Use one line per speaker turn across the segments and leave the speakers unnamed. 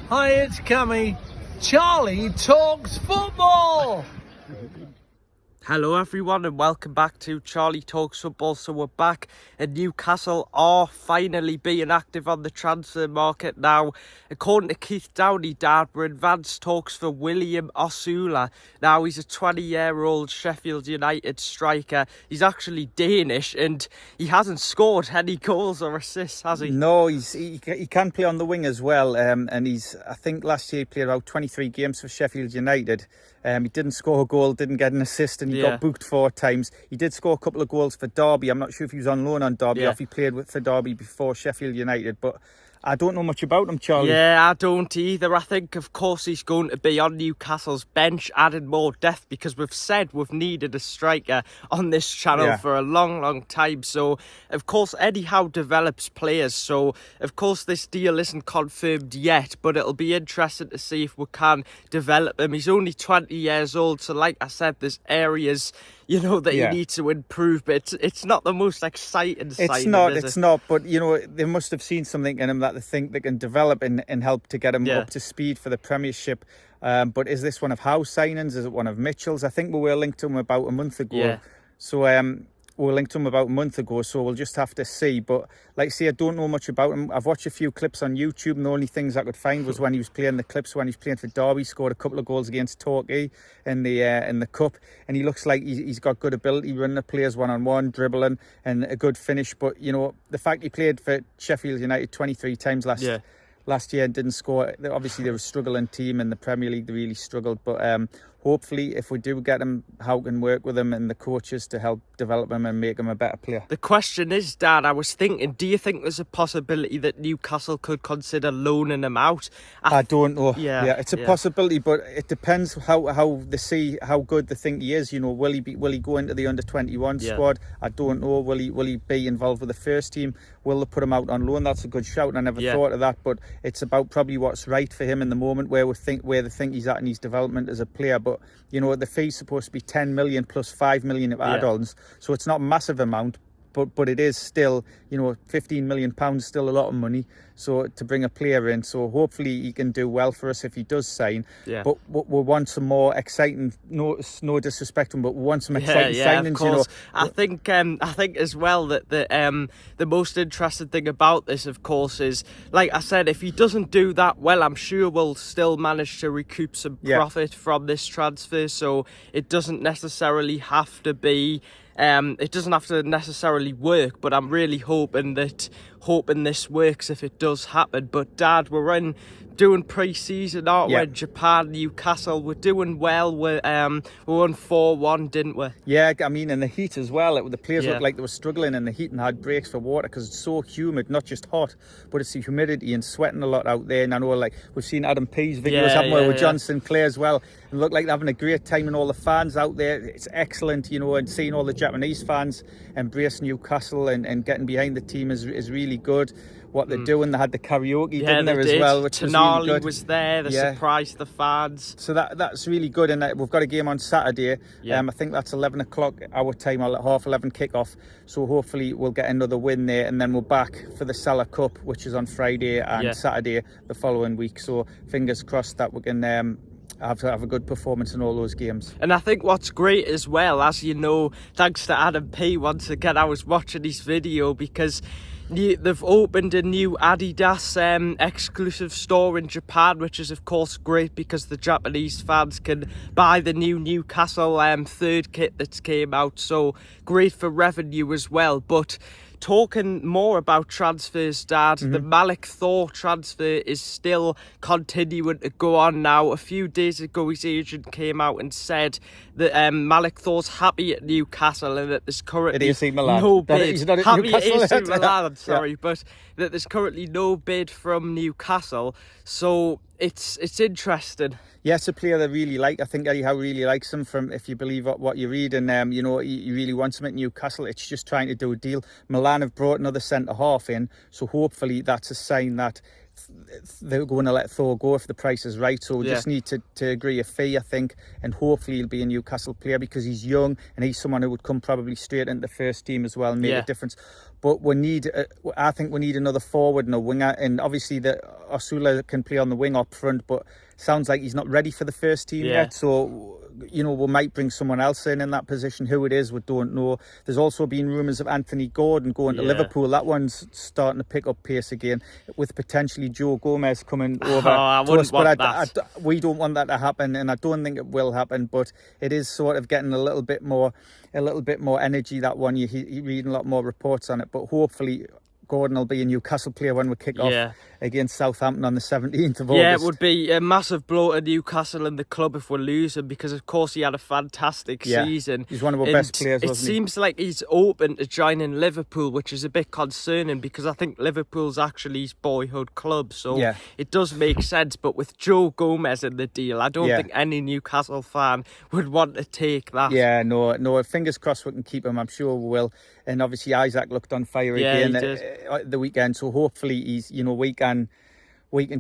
Hi, it's Cammy. Charlie talks football.
Hello everyone and welcome back to Charlie Talks Football. So we're back and Newcastle are finally being active on the transfer market now. According to Keith Downey, Dad, we're in advanced talks for William OSULA. Now he's a 20-year-old Sheffield United striker. He's actually Danish and he hasn't scored any goals or assists, has he?
No, he can play on the wing as well. And I think last year he played about 23 games for Sheffield United. He didn't score a goal, didn't get an assist, and he got booked 4 times. He did score a couple of goals for Derby. I'm not sure if he was on loan on Derby or if he played for Derby before Sheffield United, but I don't know much about him, Charlie.
Yeah, I don't either. I think, of course, he's going to be on Newcastle's bench, adding more depth, because we've said we've needed a striker on this channel for a long, long time. So, of course, Eddie Howe develops players. So, of course, this deal isn't confirmed yet, but it'll be interesting to see if we can develop him. He's only 20 years old, so like I said, there's areas, you know, that you need to improve, but it's not the most exciting signing,
It's not, but, you know, they must have seen something in him that they think they can develop and help to get him up to speed for the Premiership. But is this one of Howe's signings? Is it one of Mitchell's? I think we were linked to him about a month ago. So we were linked to him about a month ago, so we'll just have to see. But like I say, I don't know much about him. I've watched a few clips on YouTube, and the only things I could find was when he was playing the clips when he was playing for Derby, scored a couple of goals against Torquay in the cup, and he looks like he's got good ability running the players one-on-one, dribbling, and a good finish. But you know, the fact he played for Sheffield United 23 times last year and didn't score, obviously they're a struggling team in the Premier League. They really struggled, but hopefully, if we do get him, Howe can work with him and the coaches to help develop him and make him a better player.
The question is, Dad, I was thinking, do you think there's a possibility that Newcastle could consider loaning him out?
I don't know. Yeah, it's a possibility, but it depends how they see how good they think he is. You know, will he go into the under-21 squad? I don't know. Will he be involved with the first team? Will they put him out on loan? That's a good shout. I never thought of that, but it's about probably what's right for him in the moment, where they think he's at in his development as a player. But you know, the fee's supposed to be 10 million plus 5 million of add-ons, so it's not a massive amount, but it is still, you know, 15 million pounds, still a lot of money. So to bring a player in, so hopefully he can do well for us if he does sign. But we want some more exciting, no disrespect to him, but we want some exciting signings.
Of course. You know, I think as well that the most interesting thing about this, of course, is, like I said, if he doesn't do that well, I'm sure we'll still manage to recoup some profit from this transfer. So it doesn't necessarily have to be. It doesn't have to necessarily work, but I'm really hoping this works if it does happen. But Dad, we're doing pre-season, aren't we? In Japan, Newcastle, we're doing well. We won 4-1, didn't we?
Yeah, I mean, in the heat as well. The players looked like they were struggling in the heat and had breaks for water because it's so humid, not just hot, but it's the humidity and sweating a lot out there. And I know, like, we've seen Adam P's videos, with John Sinclair as well. And look like they're having a great time, and all the fans out there, it's excellent, you know, and seeing all the Japanese fans embrace Newcastle and getting behind the team is really good. What they're doing, they had the karaoke, didn't they, as well, which was really good.
Was there, they surprised the fans.
So that's really good, and we've got a game on Saturday. I think that's 11 o'clock our time, or 11:30 kick-off. So hopefully we'll get another win there, and then we're back for the Salah Cup, which is on Friday and Saturday the following week. So fingers crossed that we can have a good performance in all those games.
And I think what's great as well, as you know, thanks to Adam P, once again, I was watching his video because they've opened a new Adidas exclusive store in Japan, which is of course great because the Japanese fans can buy the new Newcastle third kit that's came out, so great for revenue as well. But talking more about transfers, Dad, the Malik Thor transfer is still continuing to go on now. A few days ago, his agent came out and said that Malik Thor's happy at Newcastle and that there's currently no bid.
He's not at Newcastle.
Milan, sorry, but that there's currently no bid from Newcastle. So it's interesting.
Yes, a player they really like. I think Eddie Howe really likes him, from if you believe what you read, and you know, he really wants him at Newcastle. It's just trying to do a deal. Milan have brought another centre half in, so hopefully that's a sign that they're going to let Thor go if the price is right. So we just need to agree a fee, I think, and hopefully he'll be a Newcastle player because he's young and he's someone who would come probably straight into the first team as well and make a difference. But I think we need another forward and a winger, and obviously the OSULA can play on the wing up front, but sounds like he's not ready for the first team yet. So, you know, we might bring someone else in that position. Who it is, we don't know. There's also been rumours of Anthony Gordon going to Liverpool. That one's starting to pick up pace again, with potentially Joe Gomez coming over to us. But we don't want that to happen, and I don't think it will happen. But it is sort of getting a little bit more energy, that one. You're reading a lot more reports on it, but hopefully Gordon will be a Newcastle player when we kick off against Southampton on the 17th of August.
Yeah, it would be a massive blow to Newcastle and the club if we lose him, because of course he had a fantastic season.
He's one of our best players, wasn't he?
It seems like he's open to joining Liverpool, which is a bit concerning because I think Liverpool's actually his boyhood club, so it does make sense. But with Joe Gomez in the deal, I don't think any Newcastle fan would want to take that.
Yeah, no, fingers crossed we can keep him. I'm sure we will. And obviously Isaac looked on fire again the weekend, so hopefully he's, you know, we can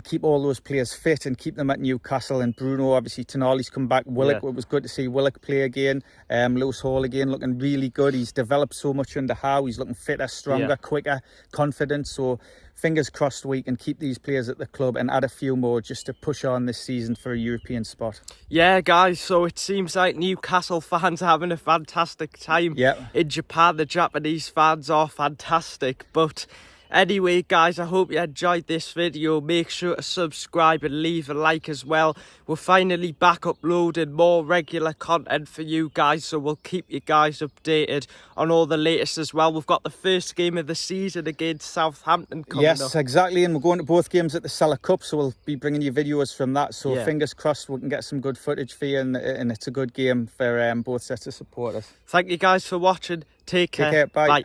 keep all those players fit and keep them at Newcastle. And Bruno, obviously Tonali's come back. Willock, it was good to see Willock play again. Lewis Hall again looking really good. He's developed so much under Howe. He's looking fitter, stronger, quicker, confident. So fingers crossed we can keep these players at the club and add a few more just to push on this season for a European spot. Yeah,
guys, so it seems like Newcastle fans are having a fantastic time in Japan. The Japanese fans are fantastic. But anyway, guys, I hope you enjoyed this video. Make sure to subscribe and leave a like as well. We're finally back uploading more regular content for you guys, so we'll keep you guys updated on all the latest as well. We've got the first game of the season against Southampton coming up.
Yes, exactly, and we're going to both games at the Seller Cup, so we'll be bringing you videos from that. So fingers crossed we can get some good footage for you, and it's a good game for both sets of supporters.
Thank you guys for watching. Take care.
Bye.